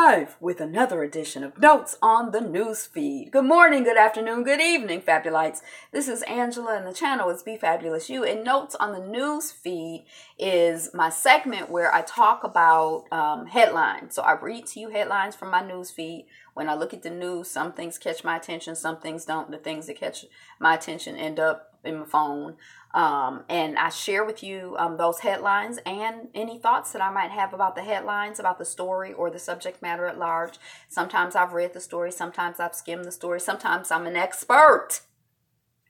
live with another edition of Notes on the News Feed. Good morning, good afternoon, good evening, Fabulites. This is Angela and the channel is Be Fabulous You. And Notes on the News Feed is my segment where I talk about headlines. So I read to you headlines from my news feed. When I look at the news, some things catch my attention, some things don't. The things that catch my attention end up in my phone. And I share with you those headlines and any thoughts that I might have about the headlines, about the story or the subject matter at large. Sometimes I've read the story. Sometimes I've skimmed the story. Sometimes I'm an expert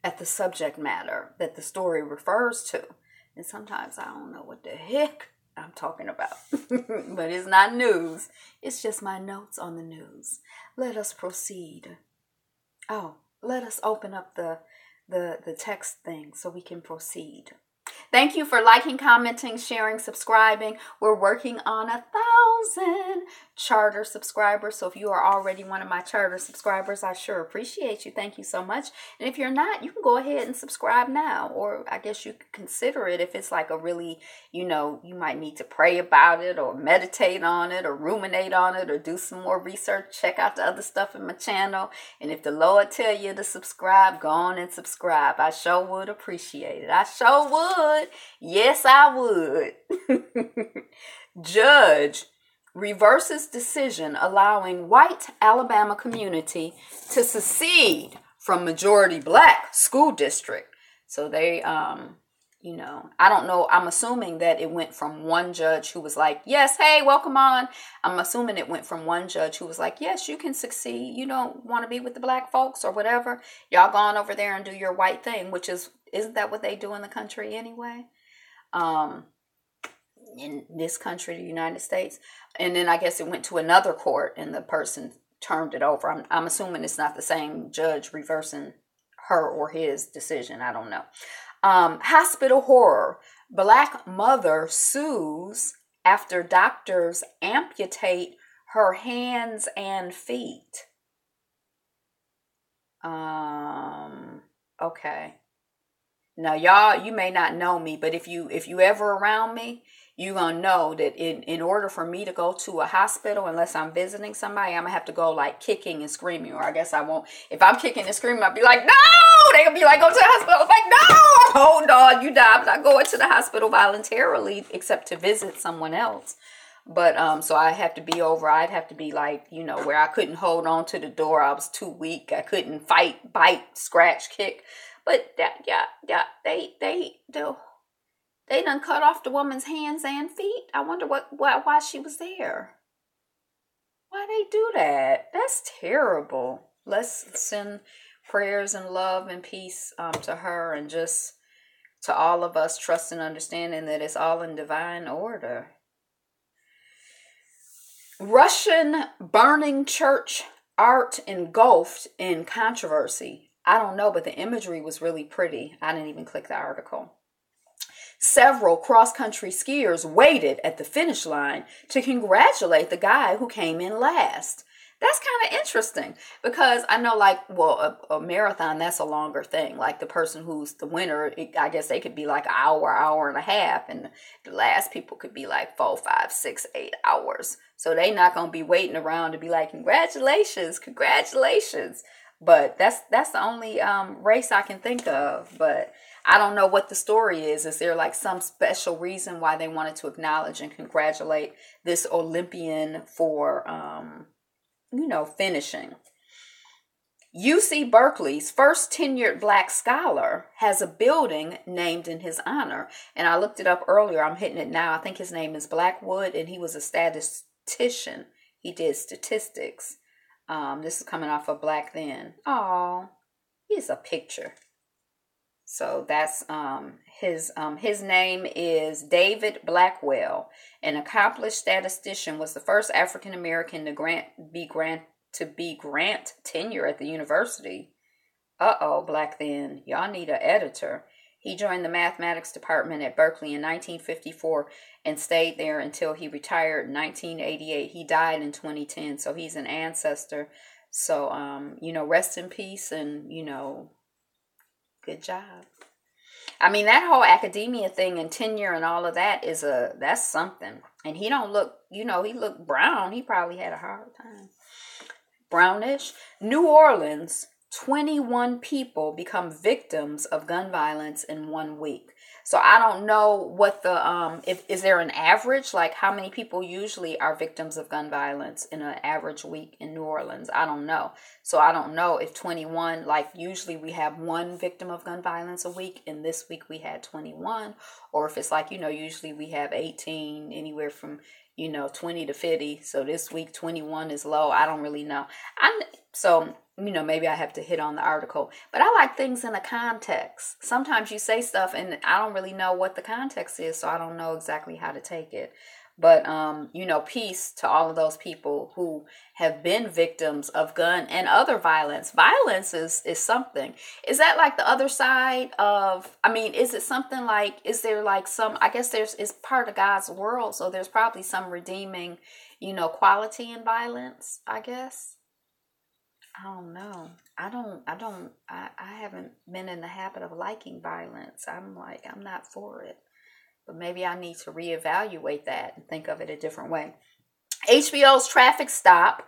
at the subject matter that the story refers to. And sometimes I don't know what the heck I'm talking about. But it's not news. It's just my notes on the news. Let us proceed. Oh, let us open up the text thing so we can proceed. Thank you for liking, commenting, sharing, subscribing. We're working on 1,000 charter subscribers. So if you are already one of my charter subscribers, I sure appreciate you. Thank you so much. And if you're not, you can go ahead and subscribe now. Or I guess you could consider it if it's like a really, you might need to pray about it or meditate on it or ruminate on it or do some more research. Check out the other stuff in my channel. And if the Lord tell you to subscribe, go on and subscribe. I sure would appreciate it. I sure would. Yes, I would. Judge reverses decision allowing white Alabama community to secede from majority black school district. So they, I don't know. I'm assuming that it went from one judge who was like, yes, hey, welcome on. I'm assuming it went from one judge who was like, yes, you can succeed. You don't want to be with the black folks or whatever. Y'all go on over there and do your white thing, isn't that what they do in the country anyway? In this country, the United States. And then I guess it went to another court and the person turned it over. I'm assuming it's not the same judge reversing her or his decision. I don't know. Hospital horror. Black mother sues after doctors amputate her hands and feet. Okay. Now, y'all, you may not know me, but if you ever around me, you're going to know that in order for me to go to a hospital, unless I'm visiting somebody, I'm going to have to go like kicking and screaming, or I guess I won't. If I'm kicking and screaming, I'll be like, no! They're going to be like, go to the hospital. I'm like, no! Hold on, you die. I'm not going to the hospital voluntarily, except to visit someone else. But, so I'd have to be like, where I couldn't hold on to the door. I was too weak. I couldn't fight, bite, scratch, kick. But they done cut off the woman's hands and feet. I wonder why she was there. Why they do that? That's terrible. Let's send prayers and love and peace to her and just to all of us, trust and understanding that it's all in divine order. Russian burning church art engulfed in controversy. I don't know, but the imagery was really pretty. I didn't even click the article. Several cross-country skiers waited at the finish line to congratulate the guy who came in last. That's kind of interesting because I know a marathon, that's a longer thing. Like the person who's the winner, I guess they could be like an hour and a half. And the last people could be like 4, 5, 6, 8 hours. So they not going to be waiting around to be like, congratulations. But that's the only race I can think of. But I don't know what the story is. Is there like some special reason why they wanted to acknowledge and congratulate this Olympian for, finishing? UC Berkeley's first tenured black scholar has a building named in his honor. And I looked it up earlier. I'm hitting it now. I think his name is Blackwood, and he was a statistician. He did statistics. This is coming off of Black Then. Oh, here's a picture. So that's his name is David Blackwell, an accomplished statistician, was the first African American to be grant tenure at the university. Black Then, y'all need an editor. He joined the mathematics department at Berkeley in 1954 and stayed there until he retired in 1988. He died in 2010, so he's an ancestor. So, rest in peace and, good job. I mean, that whole academia thing and tenure and all of that that's something. And he don't look, he looked brown. He probably had a hard time. Brownish. New Orleans, 21 people become victims of gun violence in 1 week. So I don't know what the if is there an average, like how many people usually are victims of gun violence in an average week in New Orleans. I don't know. So I don't know if 21, like usually we have 1 victim of gun violence a week, and this week we had 21, or if it's like, usually we have 18, anywhere from 20 to 50. So this week 21 is low. I don't really know. Maybe I have to hit on the article. But I like things in a context. Sometimes you say stuff and I don't really know what the context is, so I don't know exactly how to take it. But, peace to all of those people who have been victims of gun and other violence. Violence is something. Is that like the other side of, is it something like, is there like some, I guess it's part of God's world, so there's probably some redeeming, quality in violence, I guess. I don't know. I haven't been in the habit of liking violence. I'm not for it. But maybe I need to reevaluate that and think of it a different way. HBO's Traffic Stop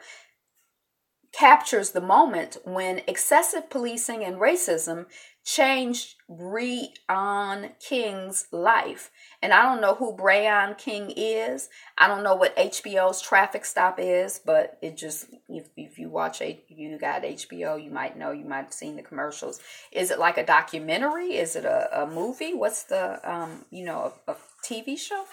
captures the moment when excessive policing and racism changed Breon King's life. And I don't know who Breon King is. I don't know what HBO's Traffic Stop is, but it just, if you watch you got HBO, you might know, you might have seen the commercials. Is it like a documentary? Is it a movie? What's the, a TV show?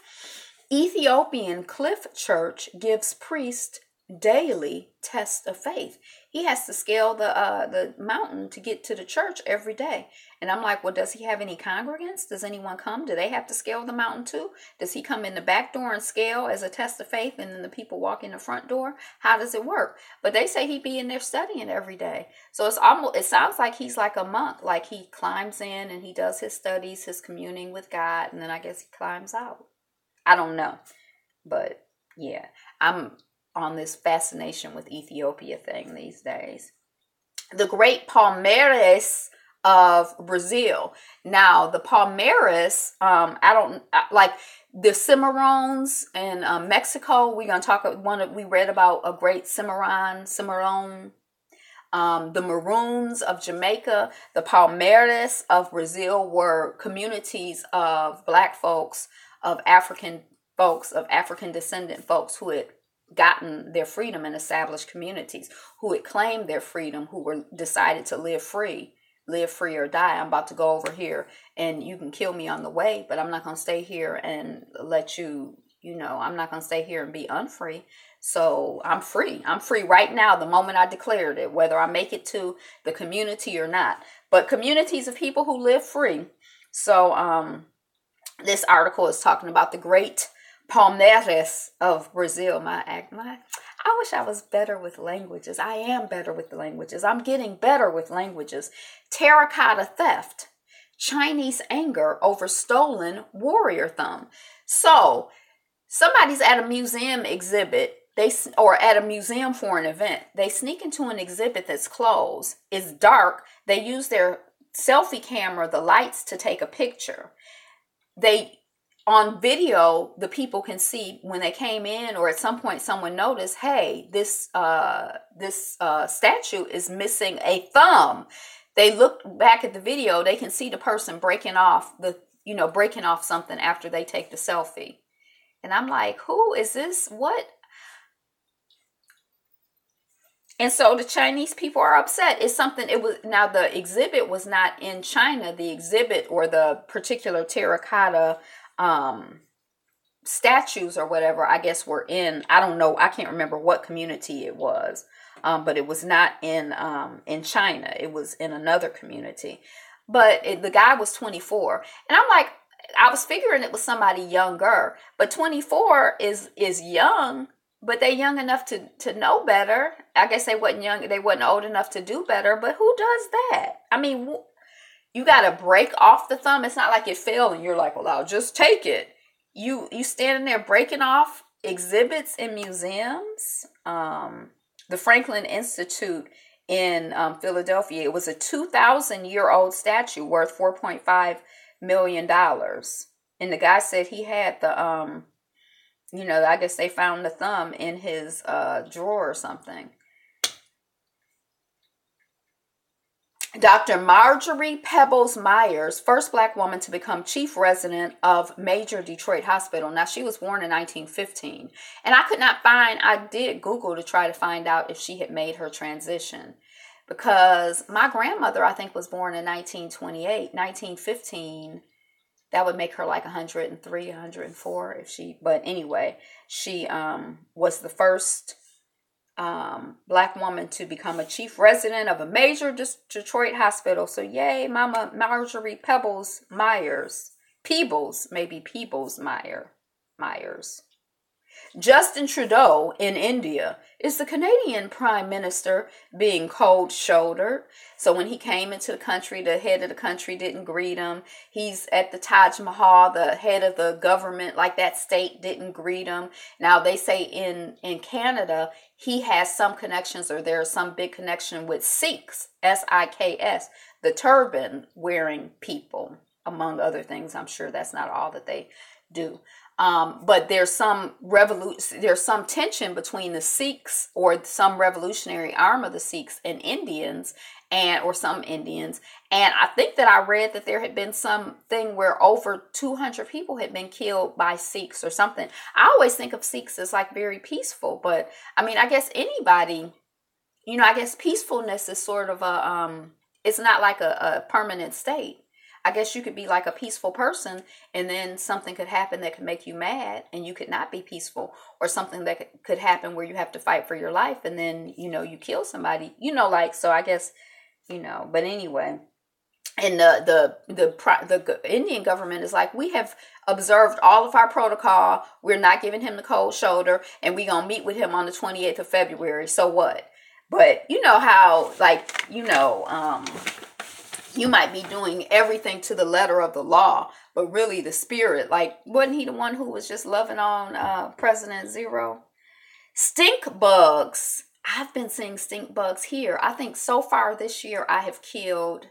Ethiopian Cliff Church gives priest daily test of faith. He has to scale the mountain to get to the church every day. And I'm like, well, does he have any congregants? Does anyone come? Do they have to scale the mountain too? Does he come in the back door and scale as a test of faith, and then the people walk in the front door? How does it work? But they say he be in there studying every day. So it sounds like he's like a monk. Like he climbs in and he does his studies, his communing with God, and then I guess he climbs out. I don't know. But yeah, I'm on this fascination with Ethiopia thing these days. The Great Palmeiras of Brazil. Now, the Palmeiras, like the Cimarrones in Mexico. We're going to talk, we read about a great Cimarron. The Maroons of Jamaica. The Palmeiras of Brazil were communities of Black folks, of African descendant folks who had gotten their freedom and established communities, who had claimed their freedom, who were decided to live free or die. I'm about to go over here and you can kill me on the way, but I'm not going to stay here and let you, I'm not going to stay here and be unfree. So I'm free. I'm free right now, the moment I declared it, whether I make it to the community or not. But communities of people who live free. So this article is talking about the Great Palmeiras of Brazil. I wish I was better with languages. I am better with the languages. I'm getting better with languages. Terracotta theft. Chinese anger over stolen warrior thumb. So somebody's at a museum exhibit, or at a museum for an event. They sneak into an exhibit that's closed. It's dark. They use their selfie camera, the lights, to take a picture. On video, the people can see when they came in, or at some point someone noticed, hey, this statue is missing a thumb. They look back at the video, they can see the person breaking off something after they take the selfie. And I'm like, who is this? What? And so the Chinese people are upset. The exhibit was not in China. The exhibit, or the particular terracotta statues or whatever, I guess, were in, I don't know, I can't remember what community it was, but it was not in China. It was in another community. But the guy was 24, and I'm like, I was figuring it was somebody younger, but 24 is young, but they young enough to know better. I guess they wasn't old enough to do better, but who does that? I mean, you got to break off the thumb. It's not like it fell and you're like, well, I'll just take it. You standing there breaking off exhibits in museums. The Franklin Institute in Philadelphia, it was a 2,000-year-old statue worth $4.5 million. And the guy said he had I guess they found the thumb in his drawer or something. Dr. Marjorie Pebbles Myers, first black woman to become chief resident of major Detroit hospital. Now, she was born in 1915, and I did Google to try to find out if she had made her transition, because my grandmother, I think, was born in 1928, 1915. That would make her like 103, 104 but anyway, she was the first black woman to become a chief resident of a major Detroit hospital. So yay, Mama Marjorie Pebbles Myers. Myers. Justin Trudeau in India is the Canadian Prime Minister being cold-shouldered. So when he came into the country, the head of the country didn't greet him. He's at the Taj Mahal, the head of the government, like that state, didn't greet him. Now they say in Canada, he has some connections, or there's some big connection with Sikhs, S-I-K-S, the turban-wearing people, among other things. I'm sure that's not all that they do. But there's some tension between the Sikhs, or some revolutionary arm of the Sikhs, and Indians, or some Indians. And I think that I read that there had been something where over 200 people had been killed by Sikhs or something. I always think of Sikhs as like very peaceful, but I mean, I guess anybody, I guess peacefulness is sort of it's not like a permanent state. I guess you could be like a peaceful person, and then something could happen that could make you mad, and you could not be peaceful, or something that could happen where you have to fight for your life, and then, you kill somebody, so I guess, but anyway. And the Indian government is like, we have observed all of our protocol. We're not giving him the cold shoulder, and we're going to meet with him on the 28th of February. So what? But you know how, you might be doing everything to the letter of the law, but really the spirit, like, wasn't he the one who was just loving on President Zero? Stink bugs. I've been seeing stink bugs here. I think so far this year I have killed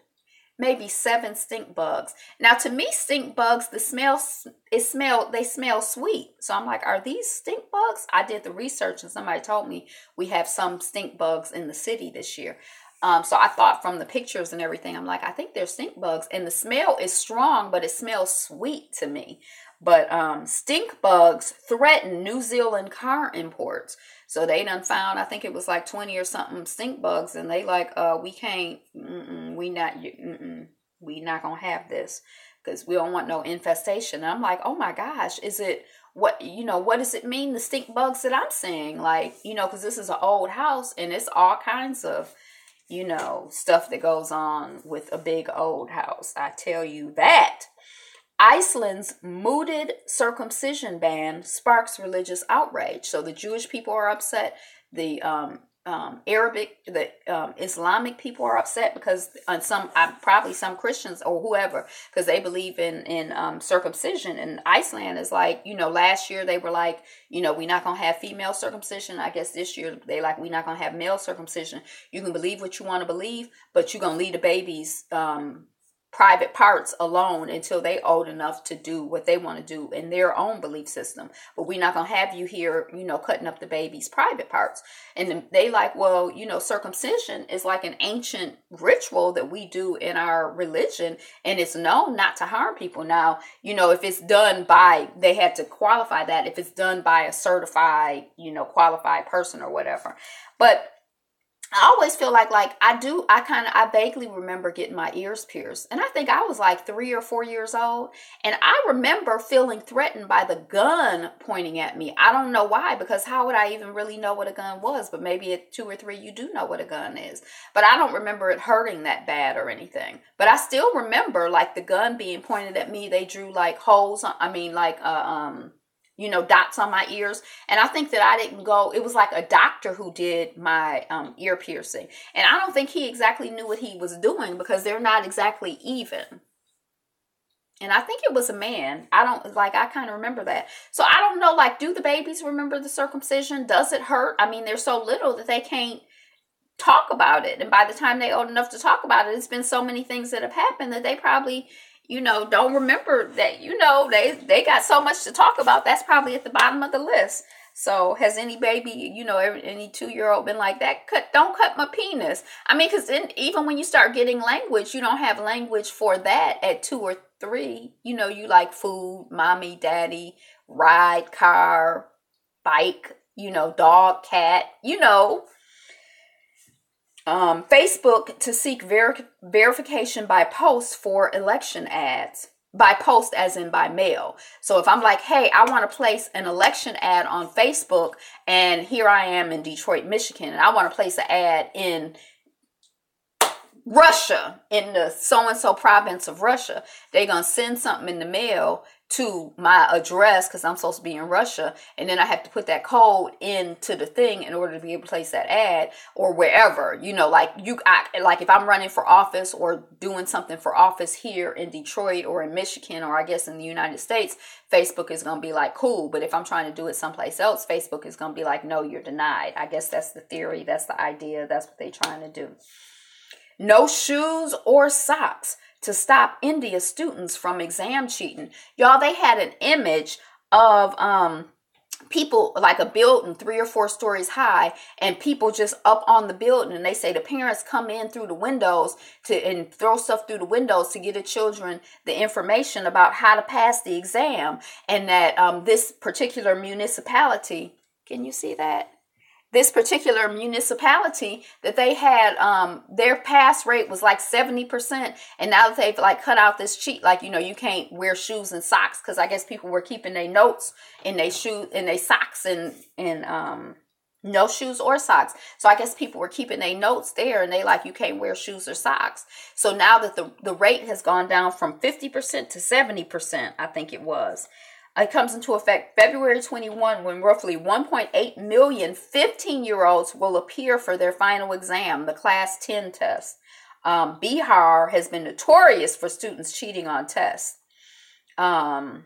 maybe 7 stink bugs. Now, to me, stink bugs, they smell sweet. So I'm like, are these stink bugs? I did the research, and somebody told me we have some stink bugs in the city this year. So I thought from the pictures and everything, I'm like, I think they're stink bugs, and the smell is strong, but it smells sweet to me. But stink bugs threaten New Zealand car imports. So they done found, I think it was like 20 or something stink bugs, and they like, we can't, we not gonna have this, because we don't want no infestation. And I'm like, oh my gosh, what does it mean, the stink bugs that I'm seeing? Like, because this is an old house, and it's all kinds of stuff that goes on with a big old house. I tell you that. Iceland's mooted circumcision ban sparks religious outrage. So the Jewish people are upset. The Islamic people are upset because probably some Christians or whoever, because they believe in circumcision. And Iceland is like, last year they were like, we're not going to have female circumcision. I guess this year they like, we're not going to have male circumcision. You can believe what you want to believe, but you're going to leave the babies private parts alone until they old enough to do what they want to do in their own belief system. But we're not going to have you here, cutting up the baby's private parts. And they like, well, circumcision is like an ancient ritual that we do in our religion, and it's known not to harm people. Now, if it's done by, they had to qualify that, if it's done by a certified, qualified person or whatever. But I always feel like I vaguely remember getting my ears pierced. And I think I was like 3 or 4 years old. And I remember feeling threatened by the gun pointing at me. I don't know why, because how would I even really know what a gun was? But maybe at 2 or 3, you do know what a gun is. But I don't remember it hurting that bad or anything. But I still remember like the gun being pointed at me. They drew like holes, dots on my ears. And I think that I didn't go, it was like a doctor who did my ear piercing. And I don't think he exactly knew what he was doing, because they're not exactly even. And I think it was a man. I kind of remember that. So I don't know, do the babies remember the circumcision? Does it hurt? I mean, they're so little that they can't talk about it. And by the time they're old enough to talk about it, it's been so many things that have happened that they probably, don't remember that, they got so much to talk about. That's probably at the bottom of the list. So has any baby, any 2-year-old been like that? Don't cut my penis. I mean, because even when you start getting language, you don't have language for that at 2 or 3. You like food, mommy, daddy, ride, car, bike, dog, cat, Facebook to seek verification by post for election ads. By post as in by mail. So if I'm like, hey, I want to place an election ad on Facebook, and here I am in Detroit, Michigan, and I want to place an ad in Russia, in the so-and-so province of Russia, they're going to send something in the mail to my address because I'm supposed to be in Russia, and then I have to put that code into the thing in order to be able to place that ad, or wherever, like if I'm running for office or doing something for office here in Detroit or in Michigan, or I guess in the United States, Facebook is going to be like, cool. But if I'm trying to do it someplace else, Facebook is going to be like, no, you're denied. I guess that's the theory. That's the idea. That's what they're trying to do. No shoes or socks to stop India students from exam cheating. Y'all, they had an image of people, like a building 3 or 4 stories high, and people just up on the building, and they say the parents come in through the windows and throw stuff through the windows to get the children the information about how to pass the exam. And that this particular municipality, can you see that? This particular municipality, that they had their pass rate was like 70%, and now that they've like cut out this cheat, like you can't wear shoes and socks, because I guess people were keeping their notes in their shoes and their socks and no shoes or socks. So I guess people were keeping their notes there, and they like, you can't wear shoes or socks. So now that the rate has gone down from 50% to 70%, I think it was. It comes into effect February 21, when roughly 1.8 million 15-year-olds will appear for their final exam, the Class 10 test. Bihar has been notorious for students cheating on tests. In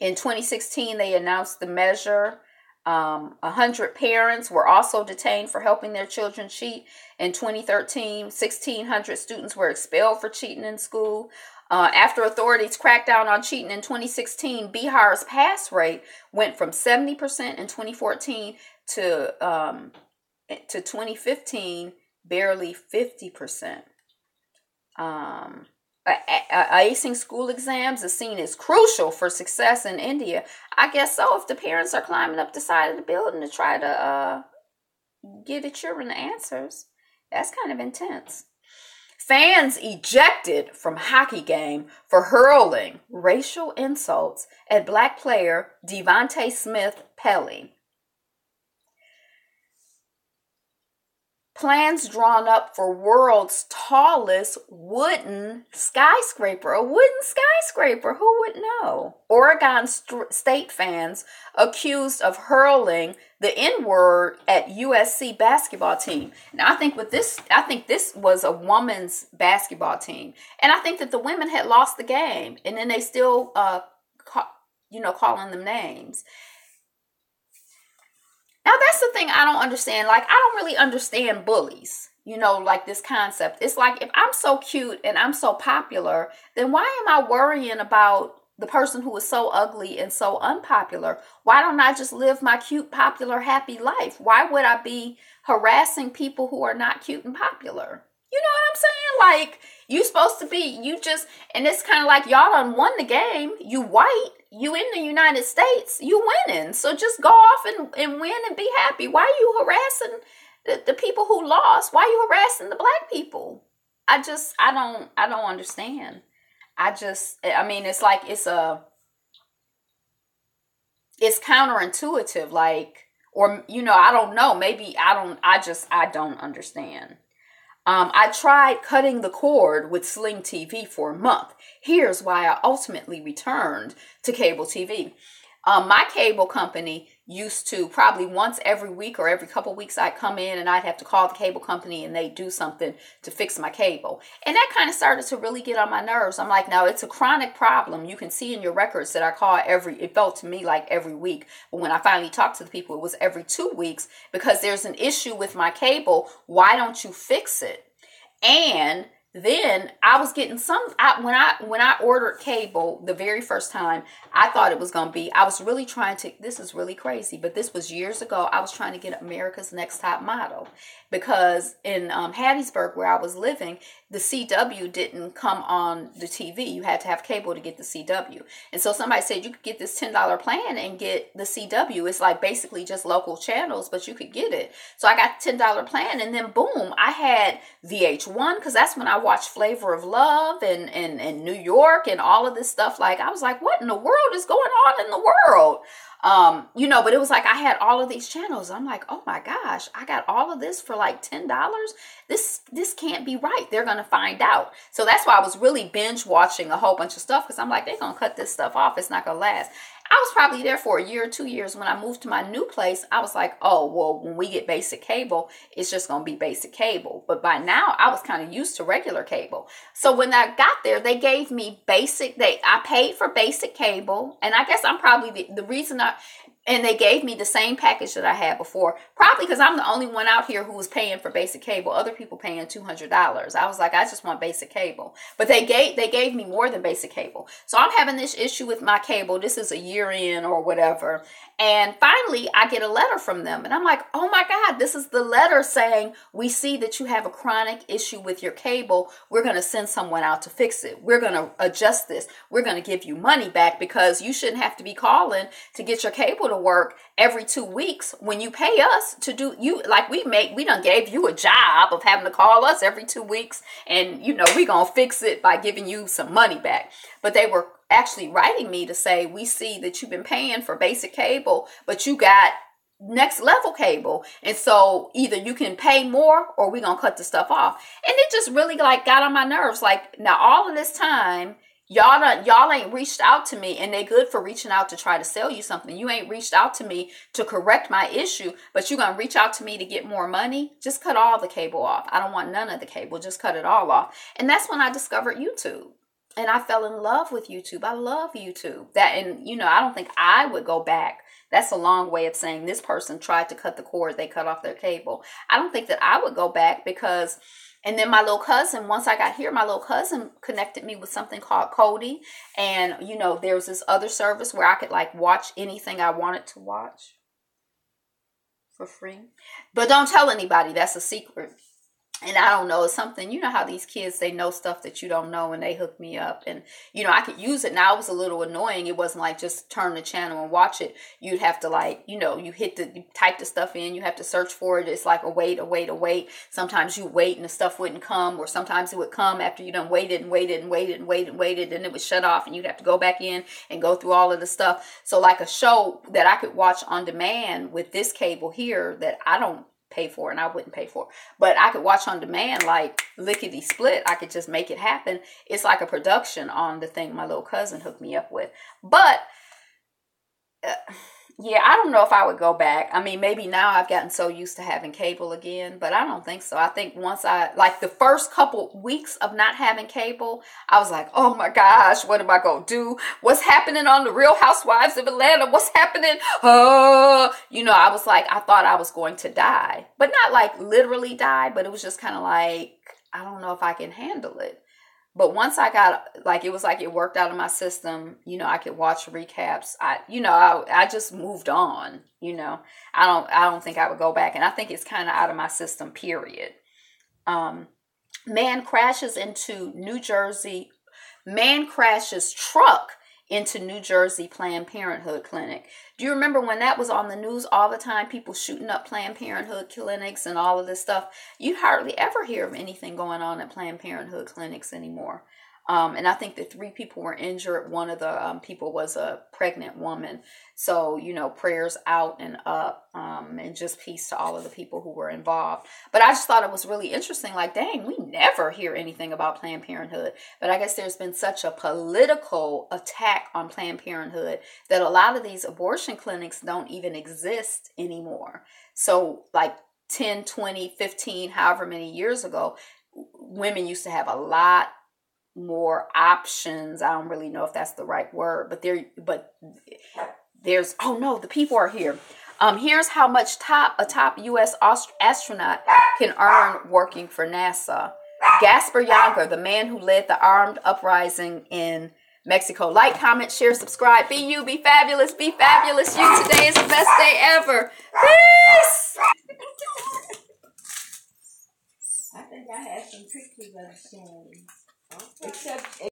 2016, they announced the measure. 100 parents were also detained for helping their children cheat. In 2013, 1,600 students were expelled for cheating in school. After authorities cracked down on cheating in 2016, Bihar's pass rate went from 70% in 2014 to 2015, barely 50%. Acing school exams is seen as crucial for success in India. I guess so, if the parents are climbing up the side of the building to try to give the children the answers. That's kind of intense. Fans ejected from hockey game for hurling racial insults at black player Devontae Smith Pelly. Plans drawn up for world's tallest wooden skyscraper. A wooden skyscraper, who would know? Oregon State fans accused of hurling the N-word at USC basketball team. Now, I think this was a women's basketball team. And I think that the women had lost the game. And then they still, calling them names. Now, that's the thing I don't understand. Like, I don't really understand bullies, like this concept. It's like, if I'm so cute and I'm so popular, then why am I worrying about the person who is so ugly and so unpopular? Why don't I just live my cute, popular, happy life? Why would I be harassing people who are not cute and popular? You know what I'm saying? Like, you supposed to be, and it's kind of like, y'all done won the game. You white, you in the United States, you winning. So just go off and win and be happy. Why are you harassing the people who lost? Why are you harassing the black people? I don't understand. It's like, it's counterintuitive, like, or, I don't know, maybe I don't understand. I tried cutting the cord with Sling TV for a month. Here's why I ultimately returned to cable TV. My cable company used to, probably once every week or every couple weeks, I'd come in and I'd have to call the cable company and they'd do something to fix my cable. And that kind of started to really get on my nerves. I'm like, no, it's a chronic problem. You can see in your records that I call it felt to me like every week. But when I finally talked to the people, it was every 2 weeks, because there's an issue with my cable. Why don't you fix it? And then I was getting when I ordered cable the very first time, I thought it was going to be, I was really trying to, this is really crazy, but this was years ago. I was trying to get America's Next Top Model because in Hattiesburg, where I was living, the CW didn't come on the TV. You had to have cable to get the CW. And so somebody said you could get this $10 plan and get the CW. It's like basically just local channels, but you could get it. So I got the $10 plan, and then boom, I had VH1, because that's when I watched Flavor of Love and New York and all of this stuff. Like, I was like, what in the world is going on in the world? But it was like I had all of these channels. I'm like, oh my gosh, I got all of this for like $10. This can't be right. They're gonna find out. So that's why I was really binge watching a whole bunch of stuff, because I'm like, they're gonna cut this stuff off. It's not gonna last. I was probably there for a year or 2 years. When I moved to my new place, I was like, oh, well, when we get basic cable, it's just going to be basic cable. But by now, I was kind of used to regular cable. So when I got there, they gave me I paid for basic cable. And I guess I'm probably the reason and they gave me the same package that I had before, probably because I'm the only one out here who was paying for basic cable. Other people paying $200. I was like, I just want basic cable. But they gave me more than basic cable. So I'm having this issue with my cable. This is a year in or whatever. And finally, I get a letter from them. And I'm like, oh my God, this is the letter saying, we see that you have a chronic issue with your cable. We're going to send someone out to fix it. We're going to adjust this. We're going to give you money back, because you shouldn't have to be calling to get your cable to work every 2 weeks when you pay us to do we done gave you a job of having to call us every 2 weeks, and we gonna fix it by giving you some money back. But they were actually writing me to say, we see that you've been paying for basic cable, but you got next level cable, and so either you can pay more or we gonna cut the stuff off. And it just really got on my nerves. Like, now all of this time, y'all ain't reached out to me, and they good for reaching out to try to sell you something. You ain't reached out to me to correct my issue, but you're going to reach out to me to get more money. Just cut all the cable off. I don't want none of the cable. Just cut it all off. And that's when I discovered YouTube. And I fell in love with YouTube. I love YouTube. I don't think I would go back. That's a long way of saying this person tried to cut the cord. They cut off their cable. I don't think that I would go back, because... And then my little cousin, once I got here, my little cousin connected me with something called Cody. And, there's this other service where I could watch anything I wanted to watch for free. But don't tell anybody. That's a secret. And I don't know, it's something, how these kids, they know stuff that you don't know, and they hook me up. And, I could use it. Now, it was a little annoying. It wasn't like just turn the channel and watch it. You'd have to you type the stuff in. You have to search for it. It's like a wait. Sometimes you wait and the stuff wouldn't come, or sometimes it would come after you done waited, and it would shut off, and you'd have to go back in and go through all of the stuff. So like a show that I could watch on demand with this cable here that I don't pay for, and I wouldn't pay for, but I could watch on demand, like lickety split. I could just make it happen. It's like a production on the thing my little cousin hooked me up with. But yeah, I don't know if I would go back. I mean, maybe now I've gotten so used to having cable again, but I don't think so. I think once the first couple weeks of not having cable, I was like, oh my gosh, what am I going to do? What's happening on the Real Housewives of Atlanta? What's happening? I was like, I thought I was going to die, but not literally die, but it was just kind of I don't know if I can handle it. But once I got, it was like it worked out of my system, I could watch recaps. I just moved on, I don't think I would go back. And I think it's kind of out of my system, period. Man crashes truck into New Jersey Planned Parenthood clinic. Do you remember when that was on the news all the time? People shooting up Planned Parenthood clinics and all of this stuff. You hardly ever hear of anything going on at Planned Parenthood clinics anymore. And I think that 3 people were injured. One of the people was a pregnant woman. So, prayers out and up, and just peace to all of the people who were involved. But I just thought it was really interesting. Dang, we never hear anything about Planned Parenthood. But I guess there's been such a political attack on Planned Parenthood that a lot of these abortion clinics don't even exist anymore. So 10, 20, 15, however many years ago, women used to have a lot more options. I don't really know if that's the right word, but there's, oh no, the people are here. Here's how much a top U.S. astronaut can earn working for NASA. Gaspar Yager, the man who led the armed uprising in Mexico. Like, comment, share, subscribe. Be you, be fabulous, be fabulous. You, today is the best day ever. Peace! I think I had some pictures of Shannon. Except